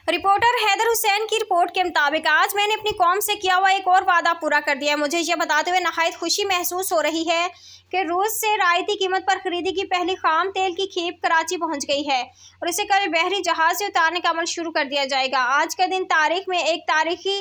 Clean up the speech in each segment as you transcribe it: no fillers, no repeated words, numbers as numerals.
Reporter Haider Hussain की report के मुताबिक आज मैंने अपनी कौम से किया हुआ एक और वादा पूरा कर दिया है। मुझे ये बताते हुए नहायत खुशी महसूस हो रही है कि रूस से रायती कीमत पर खरीदी की पहली खाम तेल की खेप कराची पहुंच गई है और इसे कल बहरी जहाज से उतारने का अमल शुरू कर दिया जाएगा। आज का दिन तारीख में एक तारीखी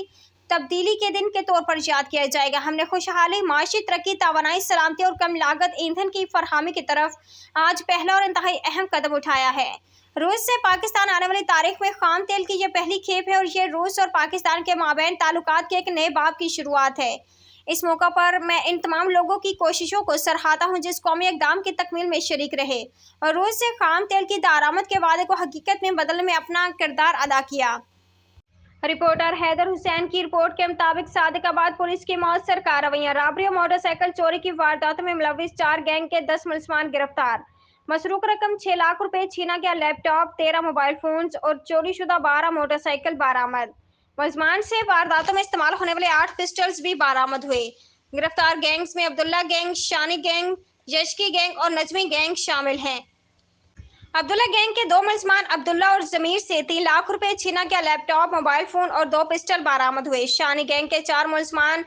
तब्दीली के दिन के तौर पर याद किया जाएगा। हमने खुशहाली, माशी तरक्की, तवानाई, सलामती और कम लागत ईंधन की फरहमी की तरफ आज पहला और इंतहाई अहम कदम उठाया है। रूस से पाकिस्तान आने वाली तारीख में खाम तेल की यह पहली खेप है और ये रूस और पाकिस्तान के माबैन ताल्लुकात के एक नए बाब की शुरुआत है। इस मौका पर मैं इन तमाम लोगों की कोशिशों को सराहता हूं जिस कौमी इक़दाम की तकमील में शरीक रहे और रूस से खाम तेल की दारामद के वादे को हकीकत में बदलने में अपना किरदार अदा किया। रिपोर्टर हैदर हुसैन की रिपोर्ट के मुताबिक सादिकाबाद पुलिस की मौसर कार्रवाइयां, राबरी और मोटरसाइकिल चोरी की वारदातों में मुलविस 4 गैंग के 10 मुलजमान गिरफ्तार। मसरूक रकम 6 लाख रुपए, छीना गया लैपटॉप, 13 मोबाइल फोन्स और चोरीशुदा 12 मोटरसाइकिल बरामद। मुलजमान से वारदातों में इस्तेमाल होने वाले 8 पिस्टल्स भी बरामद हुए। गिरफ्तार गैंग्स में अब्दुल्ला गैंग, शानी गैंग, यशकी गैंग और नजमी गैंग शामिल हैं। अब्दुल्ला गैंग के 2 मुलजमान अब्दुल्ला और जमीर से 3 लाख रुपए, छीना गया लैपटॉप, मोबाइल फोन और 2 पिस्टल बरामद हुए। शानी गैंग के 4 मुलजमान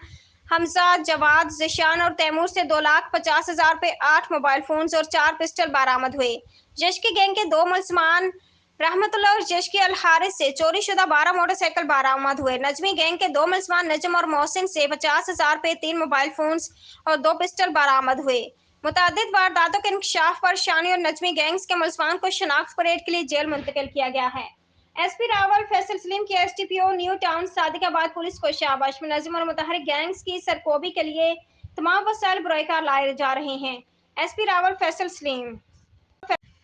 हमजा, जवाद, जिशान और तैमूर से 2,50,000 रुपए, 8 मोबाइल फोन्स और 4 पिस्टल बरामद हुए। यशकी गैंग के 2 मुलजमान रहमतुल्लाह और यशकी अल हारिस से चोरीशुदा 12 मोटरसाइकिल बरामद हुए। नजमी गैंग के 2 मुलजमान नजम और मोहसिन से 50,000 रुपए, 3 मोबाइल फोन्स और 2 पिस्टल बरामद हुए। मुतादिद वारदातों के इंकशाफ पर शानी और नजमी गैंग्स के मुलजमान को शनाख्त परेड के लिए जेल मुंतकिल किया गया है। एसपी रावल फैसल सलीम की STPO new town Sadiqabad police को शाबाश। मुलजिम और मुतहरिक गैंग्स की सरकोबी के लिए तमाम वसाइल बुराईकार लाए जा रहे हैं। एसपी रावल फैसल सलीम।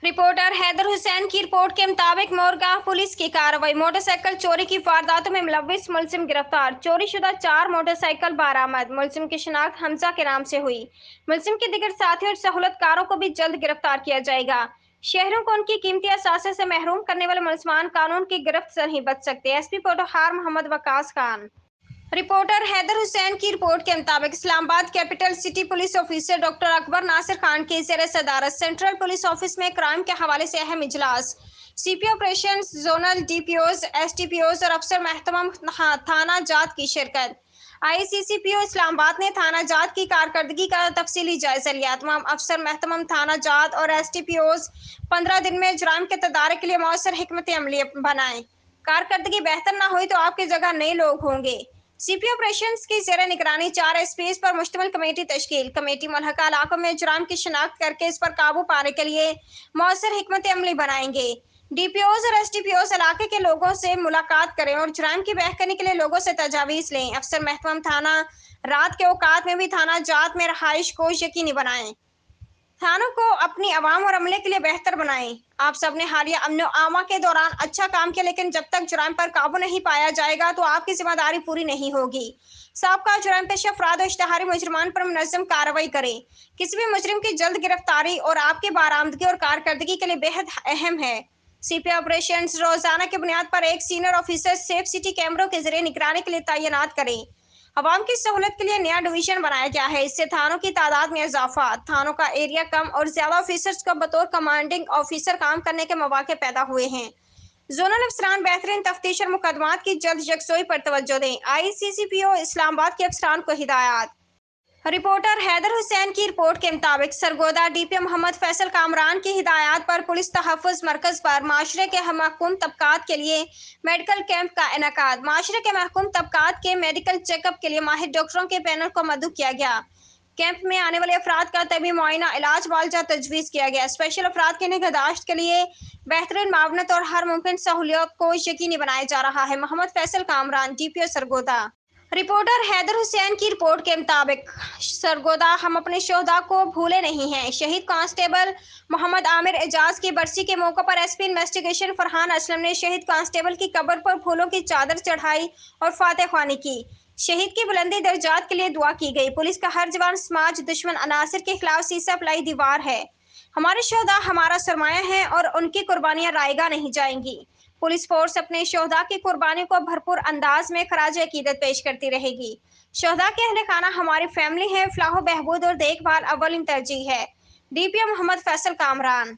रिपोर्टर हैदर हुसैन की रिपोर्ट के मुताबिक मोरगाह पुलिस की कार्रवाई, मोटरसाइकिल चोरी की वारदातों में मुलविस मुलजिम गिरफ्तार, चोरीशुदा 4 मोटरसाइकिल बरामद। मुलजिम की शिनाख्त हमजा के नाम से हुई। मुलजिम के दिगर साथियों और सहूलतकारों को भी जल्द गिरफ्तार किया जाएगा। शहरों को उनकी कीमती असासे से महरूम करने वाले मुलजमान कानून की गिरफ्त से नहीं बच सकते। एसपी पोटोहार मोहम्मद वकास खान। रिपोर्टर हैदर हुसैन की रिपोर्ट के मुताबिक Islamabad capital city police officer doctor Akbar Nasir Khan की ज़ेर सदारत सेंट्रल पुलिस ऑफिस में क्राइम के हवाले से अहम इजलास। CP operation, zonal DPOs, STPOs और अफसर महतमम थाना जात की शिरकत। आईसीसीपीओ इस्लामाबाद ने थाना जात की कारकर्दगी का तफसीली जायजा लिया। तमाम अफसर महतमम थाना जात और एसटीपीओज 15 दिन में जुराइम के तदारक के लिए मौसर हिकमत अमली बनाएं। कारकर्दगी बेहतर ना हुई तो आपकी जगह नए लोग होंगे। सीपी ऑपरेशंस की ज़ेर निगरानी 4 एसपीज पर मुश्तमिल कमेटी तश्कील। कमेटी मुल्हका इलाकों में जुराइम की शिनाख्त करके इस पर काबू पाने के लिए मौसर हिकमत अमली बनाएंगे। डीपीओज और एसटीपीओज इलाके के लोगों से मुलाकात करें और जुराइम की बहक करने के लिए लोगों से तजावीज़ लें। अफसर महतमम थाना रात के औकात में भी थाना जात में रहाइश को यकीनी बनाएं। थानों को अपनी आवाम और अमले के लिए बेहतर बनाएं। आप सब ने हालिया अमन आमा के दौरान अच्छा काम किया, लेकिन जब तक जुराइम पर काबू नहीं पाया जाएगा तो आपकी जिम्मेदारी पूरी नहीं होगी। साबका जुराइम पेश अफराद और इश्तिहारी मुजरिमान पर मुनज़्ज़म कार्रवाई करें। किसी भी मुजरिम की जल्द गिरफ्तारी और आपकी बारामदगी और कारकर्दगी के लिए बेहद अहम है। सीपी ऑपरेशन रोजाना की बुनियाद पर एक सीनियर ऑफिसर सेफ सिटी कैमरों के जरिए निगरानी के लिए तैनात करें। अवाम की सहूलत के लिए नया डिवीजन बनाया गया है। इससे थानों की तादाद में इजाफा, थानों का एरिया कम और ज्यादा ऑफिसर्स को बतौर कमांडिंग ऑफिसर काम करने के मौके पैदा हुए हैं। जोनल अफसरान बेहतरीन तफ्तीश और मुकदमात की जल्द यकसोई पर तवज्जो दें। आईसीसीपीओ इस्लामाबाद के अफसरान को हिदायत। रिपोर्टर हैदर हुसैन की रिपोर्ट के मुताबिक सरगोदा डीपीओ मोहम्मद फैसल कामरान की हिदायत पर पुलिस तहफ़्फ़ुज़ मरकज़ पर माशरे के महकूम तबकात के लिए मेडिकल कैंप का इनेकाद। माशरे के महकूम तबकात के मेडिकल चेकअप के लिए माहिर डॉक्टरों के पैनल को मदऊ किया गया। कैंप में आने वाले अफराद का तबी मुआयना, इलाज वालजा तजवीज़ किया गया। स्पेशल अफराद की निगहदाश्त के लिए बेहतरीन मावनत और हर मुमकिन सहूलियत को यकीनी बनाया जा रहा है। मोहम्मद फैसल कामरान, डीपीओ सरगोदा। रिपोर्टर हैदर हुसैन की रिपोर्ट के मुताबिक सरगोदा, हम अपने शोहदा को भूले नहीं हैं। शहीद कांस्टेबल मोहम्मद आमिर एजाज की बरसी के मौके पर एसपी इन्वेस्टिगेशन फरहान असलम ने शहीद कांस्टेबल की कब्र पर फूलों की चादर चढ़ाई और फातह ख्वानी की। शहीद की बुलंदी दर्जात के लिए दुआ की गई। पुलिस का हर जवान समाज दुश्मन अनासर के खिलाफ सीसा पलाई दीवार है। हमारे शोहदा हमारा सरमाया है और उनकी कुर्बानियां रायगा नहीं जाएंगी। पुलिस फोर्स अपने शोहदा की कुर्बानी को भरपूर अंदाज में खराज अकीदत पेश करती रहेगी। शोहदा के अहले खाना हमारी फैमिली है। फलाह बहबूद और देखभाल अव्वल तरजीह है। डीपीओ मोहम्मद फैसल कामरान।